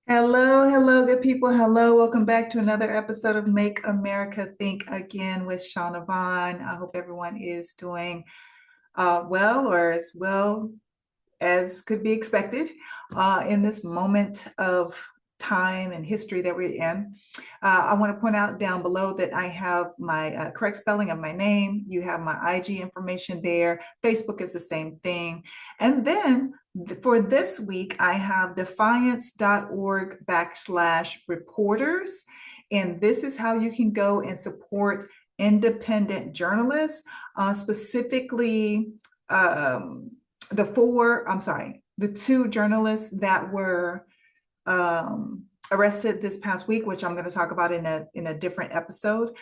Hello, hello, good people. Hello, welcome back to another episode of Make America Think Again with Shaunavonn. I hope everyone is doing well or as well as could be expected in this moment of time and history that we're in. I want to point out down below that I have my correct spelling of my name. You have my IG information there. Facebook is the same thing. And then for this week, I have defiance.org/reporters. And this is how you can go and support independent journalists, specifically the two journalists that were arrested this past week, which I'm going to talk about in a different episode.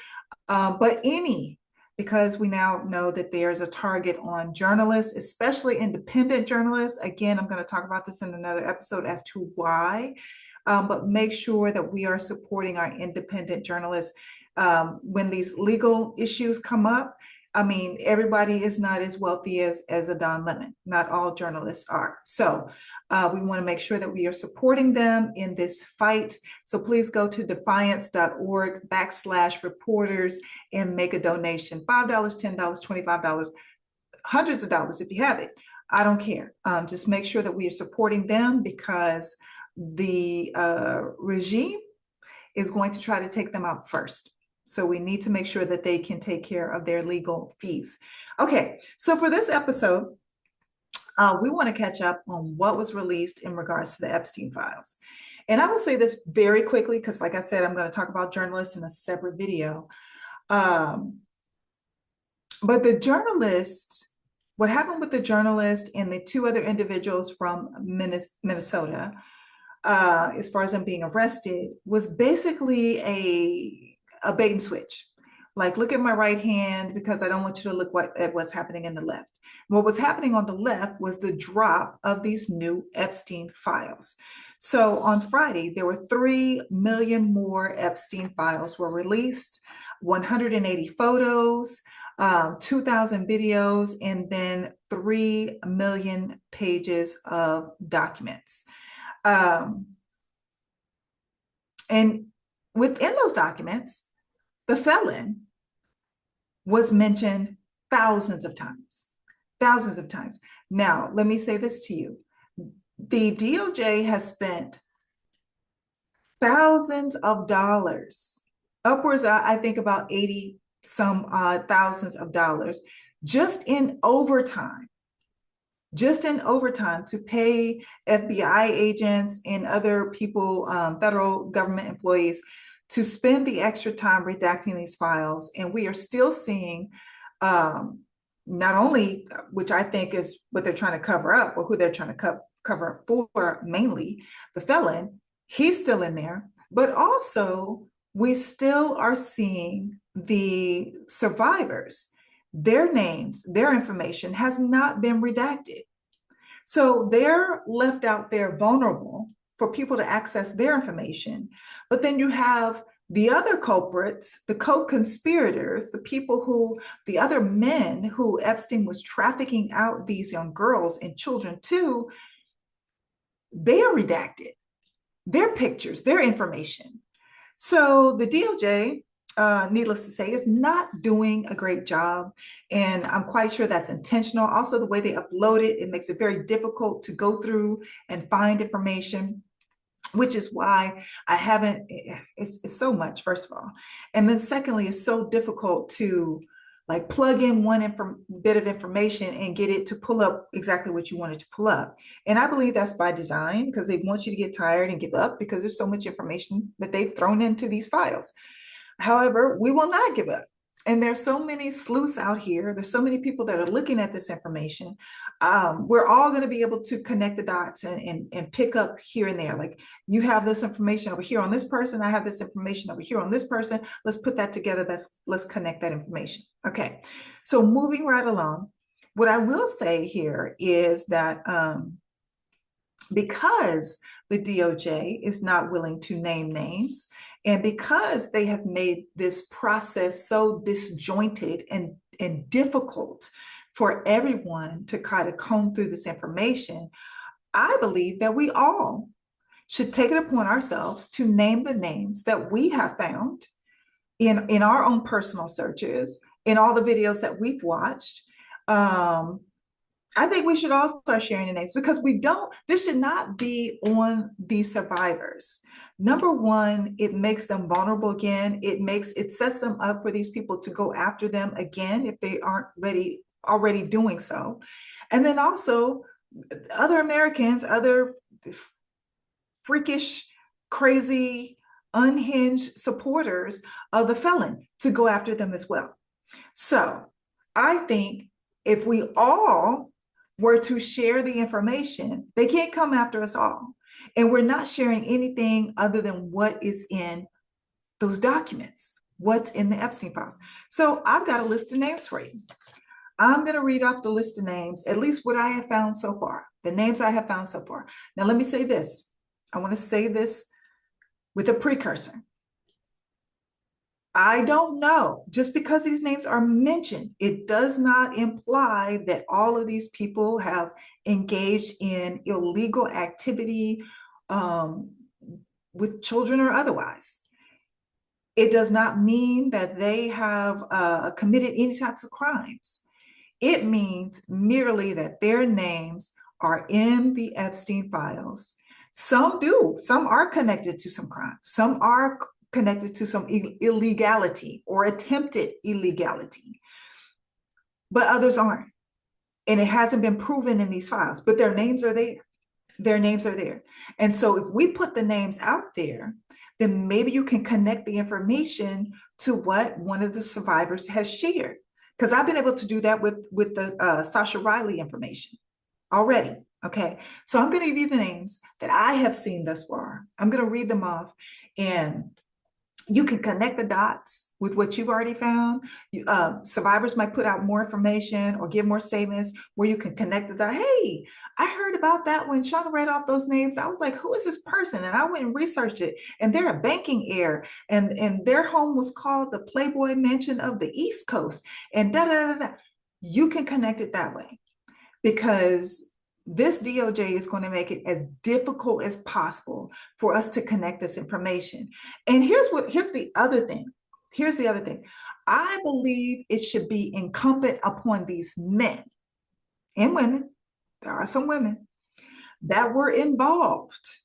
Because we now know that there's a target on journalists, especially independent journalists. Again, I'm going to talk about this in another episode as to why. But make sure that we are supporting our independent journalists when these legal issues come up. I mean, everybody is not as wealthy as a Don Lemon. Not all journalists are. So we want to make sure that we are supporting them in this fight. So please go to defiance.org/reporters and make a donation. $5, $10, $25, hundreds of dollars if you have it. I don't care. Just make sure that we are supporting them because the regime is going to try to take them out first. So we need to make sure that they can take care of their legal fees. Okay, so for this episode, we want to catch up on what was released in regards to the Epstein files. And I will say this very quickly because, like I said, I'm going to talk about journalists in a separate video. But the journalist, what happened with the journalist and the two other individuals from Minnesota, as far as them being arrested, was basically a bait and switch. Like, look at my right hand because I don't want you to look at what's happening in the left. What was happening on the left was the drop of these new Epstein files. So on Friday, there were 3 million more Epstein files were released, 180 photos, 2,000 videos, and then 3 million pages of documents. And within those documents, the felon was mentioned thousands of times, thousands of times. Now, let me say this to you. The DOJ has spent thousands of dollars, upwards, I think about 80 some thousands of dollars, just in overtime to pay FBI agents and other people, federal government employees, to spend the extra time redacting these files. And we are still seeing not only, which I think is what they're trying to cover up, or who they're trying to cover up for, mainly the felon, he's still in there, but also we still are seeing the survivors, their names, their information has not been redacted. So they're left out there vulnerable for people to access their information. But then you have the other culprits, the co-conspirators, the other men who Epstein was trafficking out these young girls and children to, they are redacted, their pictures, their information. So the DOJ, needless to say, is not doing a great job. And I'm quite sure that's intentional. Also, the way they upload it, it makes it very difficult to go through and find information, which is why I haven't, it's so much, first of all. And then secondly, it's so difficult to like plug in one bit of information and get it to pull up exactly what you wanted to pull up. And I believe that's by design because they want you to get tired and give up because there's so much information that they've thrown into these files. However, we will not give up. And there's so many sleuths out here. There's so many people that are looking at this information. We're all going to be able to connect the dots and pick up here and there. Like, you have this information over here on this person. I have this information over here on this person. Let's put that together. Let's connect that information. Okay. So moving right along, what I will say here is that because the DOJ is not willing to name names, and because they have made this process so disjointed and difficult for everyone to kind of comb through this information, I believe that we all should take it upon ourselves to name the names that we have found in our own personal searches, in all the videos that we've watched. I think we should all start sharing the names, because this should not be on the survivors. Number one, it makes them vulnerable again. It sets them up for these people to go after them again if they aren't already doing so. And then also other Americans, other freakish, crazy, unhinged supporters of the felon to go after them as well. So I think if we all were to share the information, they can't come after us all. And we're not sharing anything other than what is in those documents, what's in the Epstein files. So I've got a list of names for you. I'm going to read off the list of names, at least what I have found so far, the names I have found so far. Now, let me say this. I want to say this with a precursor. I don't know. Just because these names are mentioned, it does not imply that all of these people have engaged in illegal activity with children or otherwise. It does not mean that they have committed any types of crimes. It means merely that their names are in the Epstein files. Some do. Some are connected to some crimes. Some are connected to some illegality or attempted illegality, but others aren't. And it hasn't been proven in these files, but their names are there. Their names are there. And so if we put the names out there, then maybe you can connect the information to what one of the survivors has shared. Because I've been able to do that with the Sasha Riley information already. Okay, so I'm going to give you the names that I have seen thus far. I'm going to read them off, and you can connect the dots with what you've already found. Survivors might put out more information or give more statements where you can connect the dots. Hey, I heard about that when Shauna read off those names. I was like, who is this person? And I went and researched it. And they're a banking heir. And their home was called the Playboy Mansion of the East Coast. And da-da-da-da. You can connect it that way, because this DOJ is going to make it as difficult as possible for us to connect this information. And here's the other thing. Here's the other thing. I believe it should be incumbent upon these men and women, there are some women, that were involved,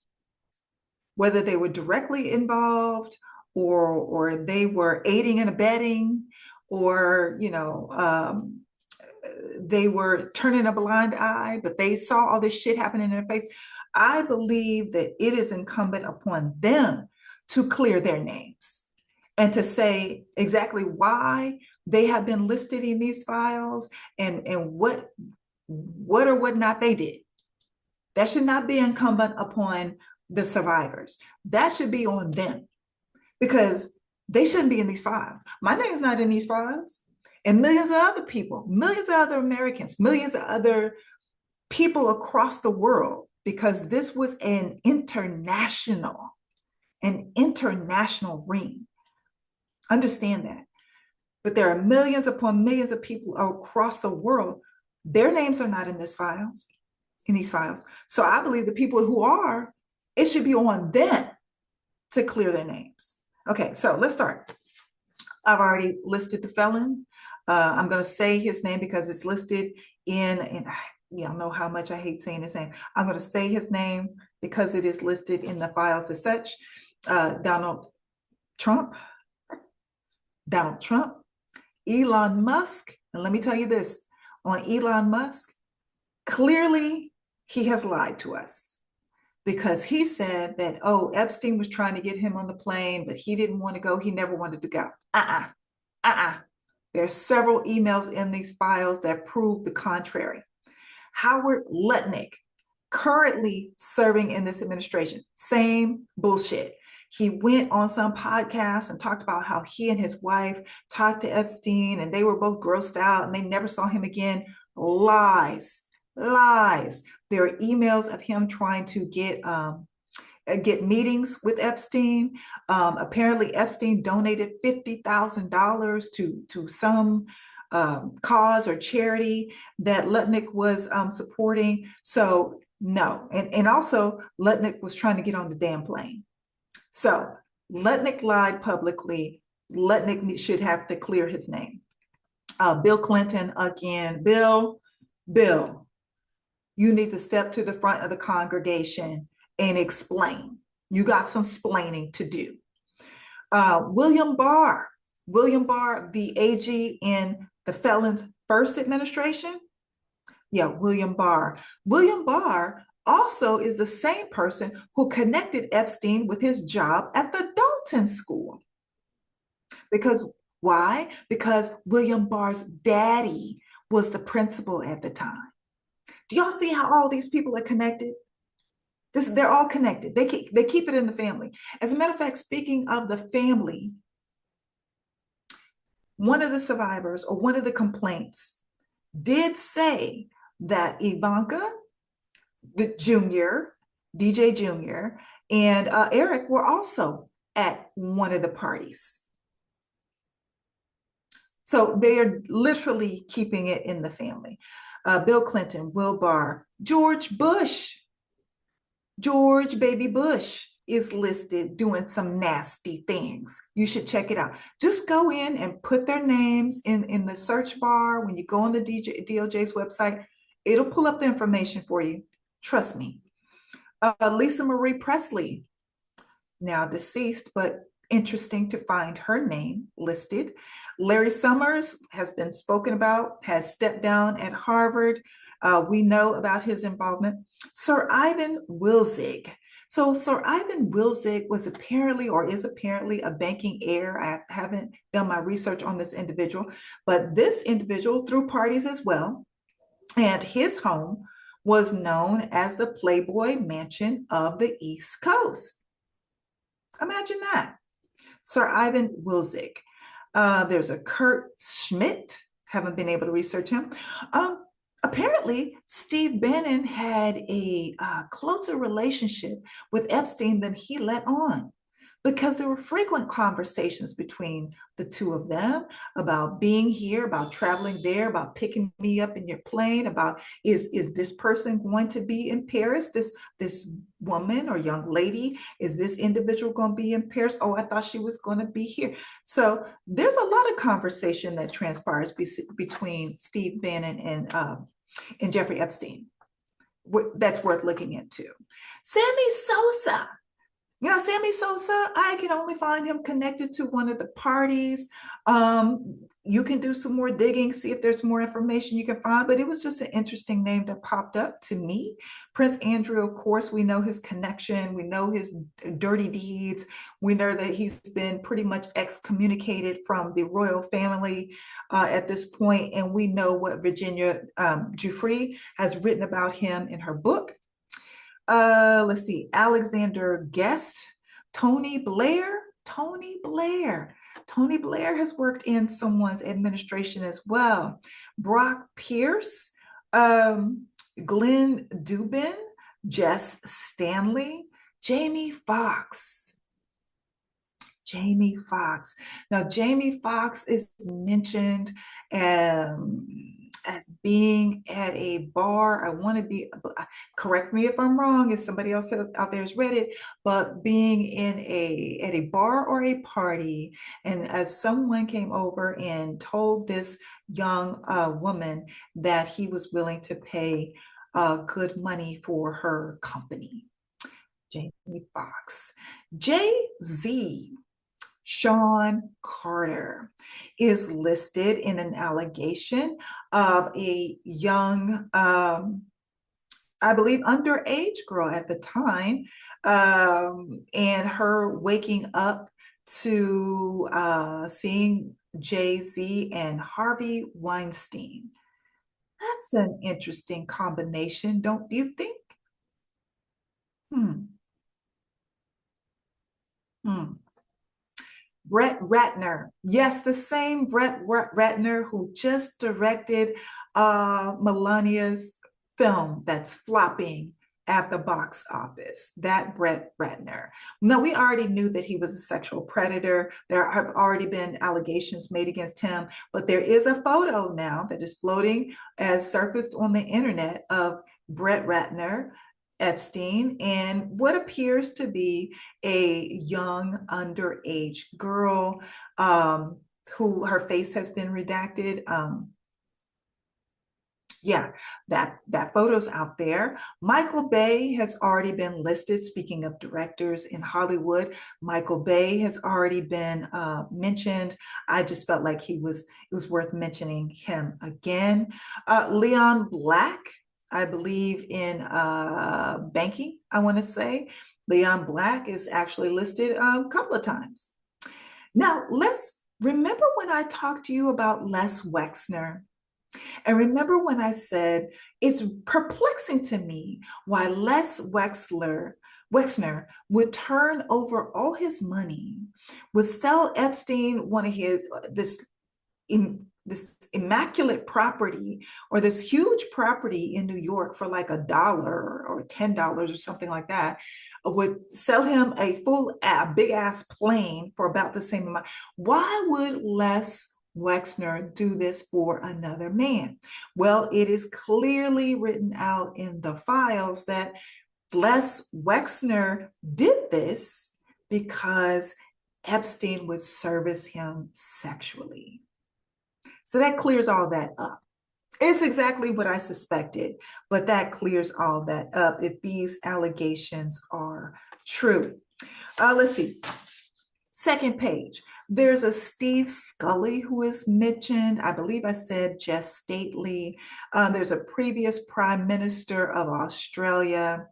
whether they were directly involved or they were aiding and abetting, or, they were turning a blind eye, but they saw all this shit happening in their face. I believe that it is incumbent upon them to clear their names and to say exactly why they have been listed in these files and what or what not they did. That should not be incumbent upon the survivors. That should be on them, because they shouldn't be in these files. My name's not in these files. And millions of other people, millions of other Americans, millions of other people across the world, because this was an international ring. Understand that. But there are millions upon millions of people across the world. Their names are not in these files. So I believe the people who are, it should be on them to clear their names. Okay, so let's start. I've already listed the felon. I'm going to say his name because it's listed in y'all know how much I hate saying his name. I'm going to say his name because it is listed in the files as such. Donald Trump, Elon Musk. And let me tell you this, on Elon Musk, clearly he has lied to us, because he said that, oh, Epstein was trying to get him on the plane, but he didn't want to go. He never wanted to go. There are several emails in these files that prove the contrary. Howard Lutnick, currently serving in this administration, same bullshit. He went on some podcast and talked about how he and his wife talked to Epstein and they were both grossed out and they never saw him again. Lies. There are emails of him trying to get meetings with Epstein. Apparently Epstein donated $50,000 to some cause or charity that Lutnick was supporting. So No. And also, Lutnick was trying to get on the damn plane. So Lutnick lied publicly. Lutnick should have to clear his name. Bill Clinton, again, Bill, you need to step to the front of the congregation and explain. You got some splaining to do. William Barr, the AG in the felon's first administration. Yeah, William Barr. William Barr also is the same person who connected Epstein with his job at the Dalton School. Because why? Because William Barr's daddy was the principal at the time. Do y'all see how all these people are connected? They're all connected. They keep it in the family. As a matter of fact, speaking of the family, one of the survivors or one of the complaints did say that Ivanka, the Junior, DJ Junior, and Eric were also at one of the parties. So they are literally keeping it in the family. Bill Clinton, Will Barr, George Bush, George Baby Bush is listed doing some nasty things. You should check it out. Just go in and put their names in the search bar. When you go on the DOJ's website, it'll pull up the information for you. Trust me. Lisa Marie Presley, now deceased, but interesting to find her name listed. Larry Summers has been spoken about, has stepped down at Harvard. We know about his involvement. Sir Ivan Wilzig. So Sir Ivan Wilzig was apparently or is apparently a banking heir. I haven't done my research on this individual, but this individual threw parties as well. And his home was known as the Playboy Mansion of the East Coast. Imagine that. Sir Ivan Wilzig. There's a Kurt Schmidt. Haven't been able to research him. Apparently, Steve Bannon had a closer relationship with Epstein than he let on, because there were frequent conversations between the two of them about being here, about traveling there, about picking me up in your plane, about is this person going to be in Paris? This woman or young lady, is this individual going to be in Paris? Oh, I thought she was going to be here. So there's a lot of conversation that transpires between Steve Bannon and Jeffrey Epstein. That's worth looking into. Sammy Sosa. Yeah, Sammy Sosa, I can only find him connected to one of the parties. You can do some more digging, see if there's more information you can find, but it was just an interesting name that popped up to me. Prince Andrew, of course, we know his connection. We know his dirty deeds. We know that he's been pretty much excommunicated from the royal family at this point, and we know what Virginia Giuffre has written about him in her book. Let's see, Alexander Guest, Tony Blair. Tony Blair has worked in someone's administration as well. Brock Pierce, Glenn Dubin, Jess Stanley, Jamie Foxx. Now, Jamie Foxx is mentioned as being at a bar. I want to be, correct me if I'm wrong, if somebody else out there has read it, but being in at a bar or a party, and as someone came over and told this young woman that he was willing to pay good money for her company. Jamie Foxx. Jay-Z. Sean Carter is listed in an allegation of a young, I believe, underage girl at the time, and her waking up to seeing Jay-Z and Harvey Weinstein. That's an interesting combination, don't you think? Hmm. Hmm. Brett Ratner. Yes, the same Brett Ratner who just directed Melania's film that's flopping at the box office. That Brett Ratner. No, we already knew that he was a sexual predator. There have already been allegations made against him, but there is a photo now that is floating as surfaced on the internet of Brett Ratner Epstein and what appears to be a young underage girl um, who her face has been redacted. Yeah, that photo's out there. Michael Bay has already been listed. Speaking of directors in Hollywood, Michael Bay has already been mentioned. I just felt like it was worth mentioning him again. Leon Black, I believe in banking, I want to say. Leon Black is actually listed a couple of times. Now, let's remember when I talked to you about Les Wexner. And remember when I said it's perplexing to me why Wexner would turn over all his money, would sell Epstein one of his this immaculate property or this huge property in New York for like $1 or $10 or something like that, would sell him a big ass plane for about the same amount. Why would Les Wexner do this for another man? Well, it is clearly written out in the files that Les Wexner did this because Epstein would service him sexually. So that clears all that up. It's exactly what I suspected, but that clears all that up if these allegations are true. Let's see. Second page. There's a Steve Scully who is mentioned. I believe I said Jess Stately. There's a previous Prime Minister of Australia.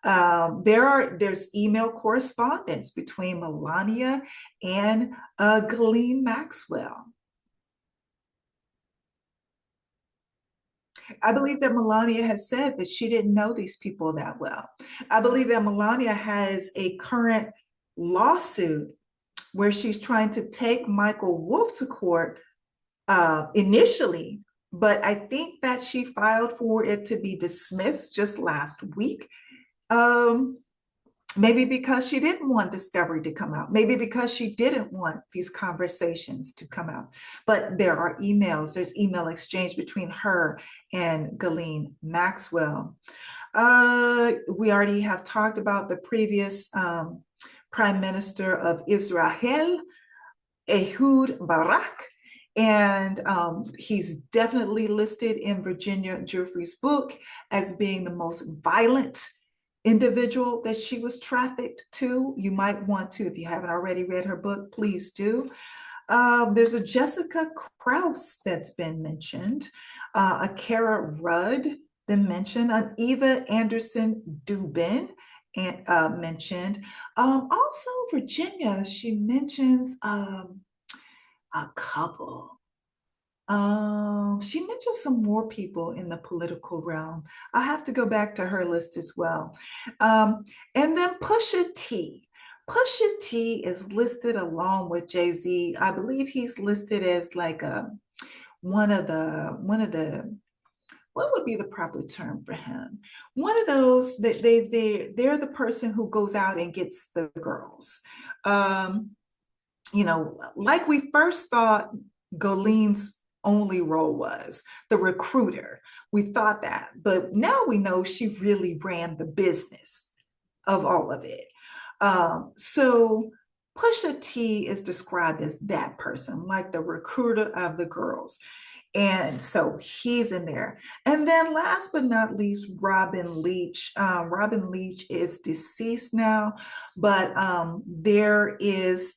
There's email correspondence between Melania and Ghislaine Maxwell. I believe that Melania has said that she didn't know these people that well. I believe that Melania has a current lawsuit where she's trying to take Michael Wolff to court initially, but I think that she filed for it to be dismissed just last week. Maybe because she didn't want discovery to come out. Maybe because she didn't want these conversations to come out. But there are emails. There's email exchange between her and Ghislaine Maxwell. We already have talked about the previous Prime Minister of Israel, Ehud Barak. And he's definitely listed in Virginia Giuffre's book as being the most violent individual that she was trafficked to. You might want to, if you haven't already read her book, please do. There's a Jessica Krause that's been mentioned, a Kara Rudd been mentioned, an Eva Anderson Dubin mentioned. Also, Virginia, she mentions a couple. She mentioned some more people in the political realm. I'll have to go back to her list as well. And then Pusha T. Pusha T is listed along with Jay-Z. I believe he's listed as like one of the what would be the proper term for him? One of those that they're the person who goes out and gets the girls. Like we first thought Ghislaine's only role was the recruiter. We thought that, but now we know she really ran the business of all of it. So Pusha T is described as that person, like the recruiter of the girls. And so he's in there. And then last but not least, Robin Leach. Robin Leach is deceased now, but there is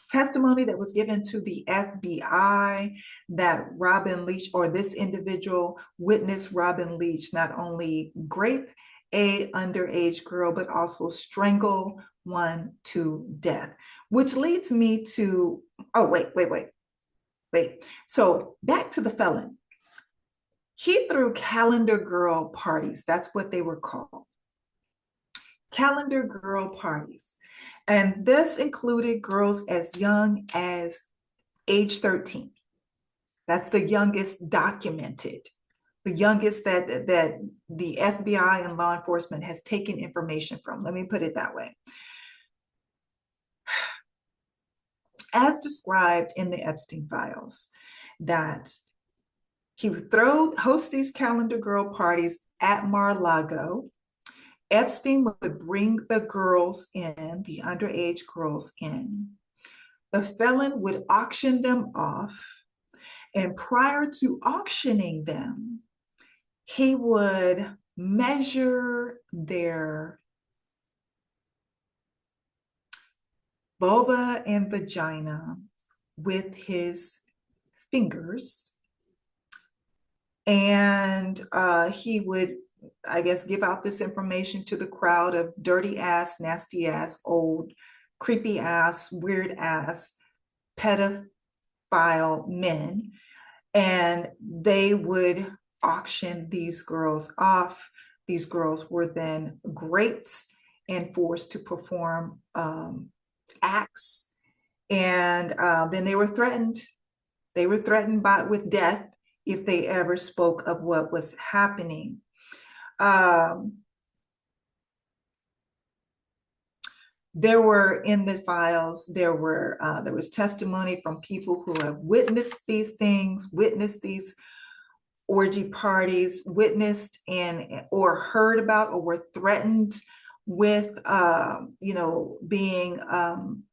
testimony that was given to the FBI that Robin Leach, or this individual, witnessed Robin Leach not only grape a underage girl, but also strangle one to death, which leads me to, oh, wait. So back to the felon. He threw calendar girl parties. That's what they were called. Calendar girl parties. And this included girls as young as age 13. That's the youngest documented, the youngest that the FBI and law enforcement has taken information from. Let me put it that way. As described in the Epstein files, that he would host these calendar girl parties at Mar-a-Lago. Epstein would bring the girls in, the underage girls in. The felon would auction them off. And prior to auctioning them, he would measure their vulva and vagina with his fingers. And he would, I guess, give out this information to the crowd of dirty ass, nasty ass, old, creepy ass, weird ass, pedophile men. And they would auction these girls off. These girls were then raped and forced to perform acts. And then they were threatened. They were threatened with death if they ever spoke of what was happening. There were in the files, there was testimony from people who have witnessed these things, witnessed these orgy parties, witnessed and or heard about or were threatened with, being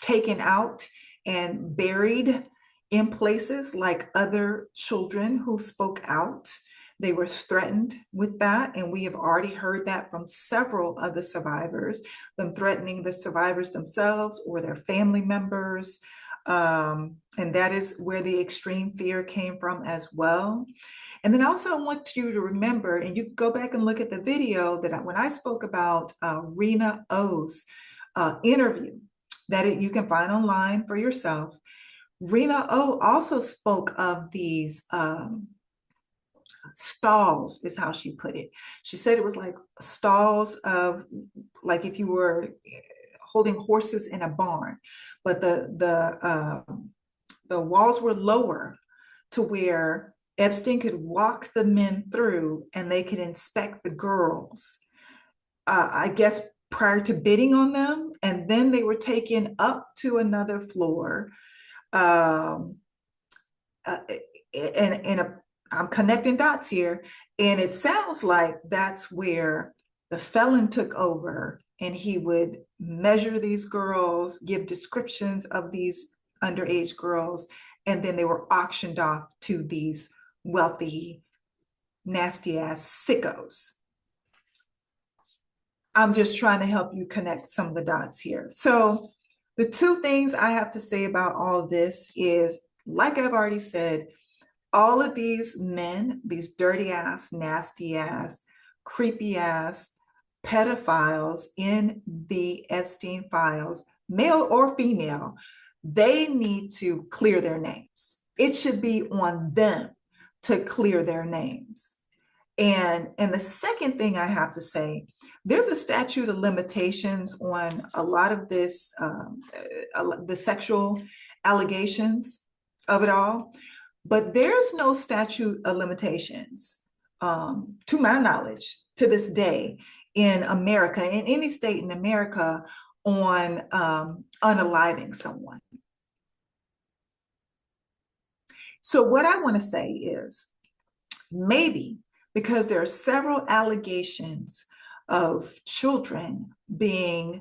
taken out and buried in places like other children who spoke out. They were threatened with that, and we have already heard that from several of the survivors, them threatening the survivors themselves or their family members. And that is where the extreme fear came from as well. And then also I want you to remember, and you can go back and look at the video that when I spoke about Rena O's interview that you can find online for yourself. Rena O also spoke of these stalls, is how she put it. She said it was like stalls of, like if you were holding horses in a barn, but the walls were lower to where Epstein could walk the men through and they could inspect the girls, I guess prior to bidding on them, and then they were taken up to another floor. I'm connecting dots here, and it sounds like that's where the felon took over, and he would measure these girls, give descriptions of these underage girls, and then they were auctioned off to these wealthy, nasty ass sickos. I'm just trying to help you connect some of the dots here. So the two things I have to say about all of this is, like I've already said, all of these men, these dirty ass, nasty ass, creepy ass pedophiles in the Epstein files, male or female, they need to clear their names. It should be on them to clear their names. And the second thing I have to say, there's a statute of limitations on a lot of this, the sexual allegations of it all, but there's no statute of limitations, to my knowledge, to this day in America, in any state in America, on unaliving someone. So what I want to say is, maybe because there are several allegations of children being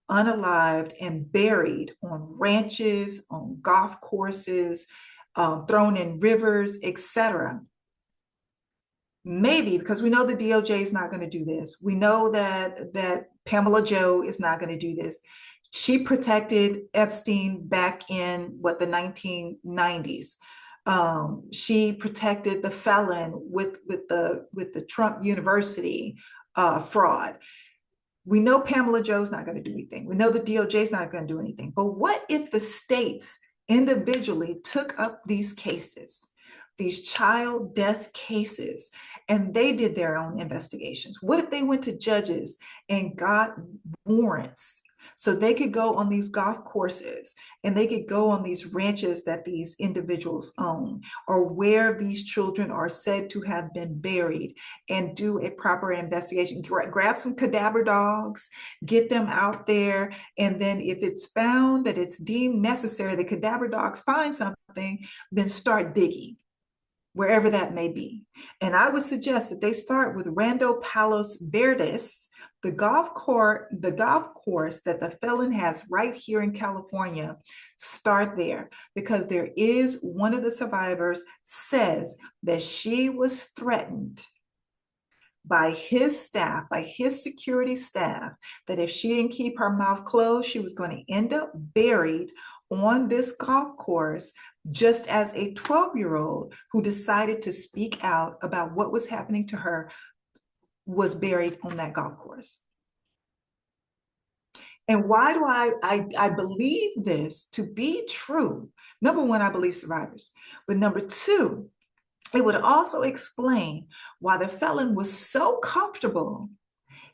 unalived and buried on ranches, on golf courses, thrown in rivers, etc. Maybe because we know the DOJ is not going to do this. We know that Pamela Joe is not going to do this. She protected Epstein back in the 1990s. She protected the felon with the Trump University fraud. We know Pamela Joe's not going to do anything. We know the DOJ is not going to do anything. But what if the states individually took up these cases, these child death cases, and they did their own investigations? What if they went to judges and got warrants so they could go on these golf courses and they could go on these ranches that these individuals own, or where these children are said to have been buried, and do a proper investigation? Grab some cadaver dogs, get them out there, and then if it's found that it's deemed necessary, the cadaver dogs find something, then start digging. wherever that may be. And I would suggest that they start with Rando Palos Verdes, the golf course that the felon has right here in California. Start there, because there is one of the survivors says that she was threatened by his staff, by his security staff, that if she didn't keep her mouth closed, she was going to end up buried on this golf course, just as a 12-year-old who decided to speak out about what was happening to her was buried on that golf course. And why do I believe this to be true? Number one, I believe survivors. But number two, it would also explain why the felon was so comfortable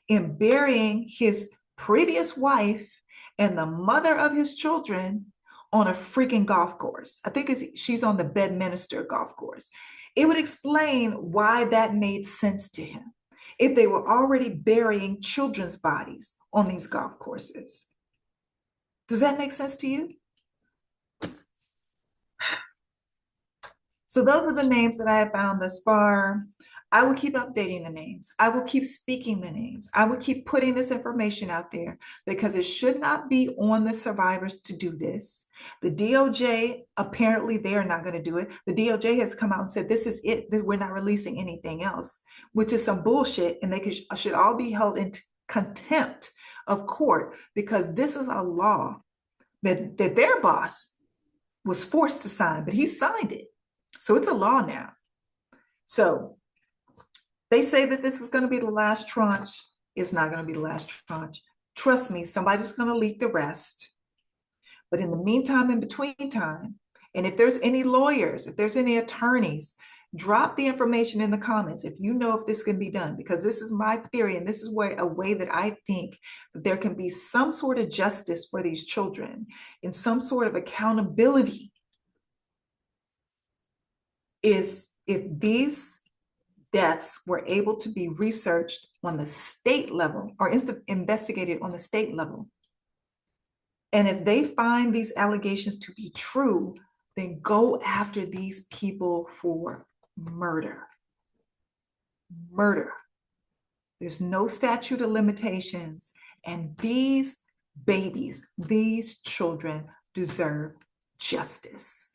in burying his previous wife and the mother of his children on a freaking golf course. I think she's on the Bedminster golf course. It would explain why that made sense to him if they were already burying children's bodies on these golf courses. Does that make sense to you? So those are the names that I have found thus far. I will keep updating the names. I will keep speaking the names. I will keep putting this information out there, because it should not be on the survivors to do this. The DOJ, apparently they are not going to do it. The DOJ has come out and said, this is it. We're not releasing anything else, which is some bullshit. And they should all be held in contempt of court, because this is a law that their boss was forced to sign, but he signed it. So it's a law now. So they say that this is going to be the last tranche. It's not going to be the last tranche. Trust me, somebody's going to leak the rest. But in the meantime, in between time, and if there's any lawyers, if there's any attorneys, drop the information in the comments if you know if this can be done, because this is my theory, and this is a way that I think that there can be some sort of justice for these children and some sort of accountability, is if these deaths were able to be researched on the state level or investigated on the state level. And if they find these allegations to be true, then go after these people for murder. Murder. There's no statute of limitations. And these babies, these children deserve justice.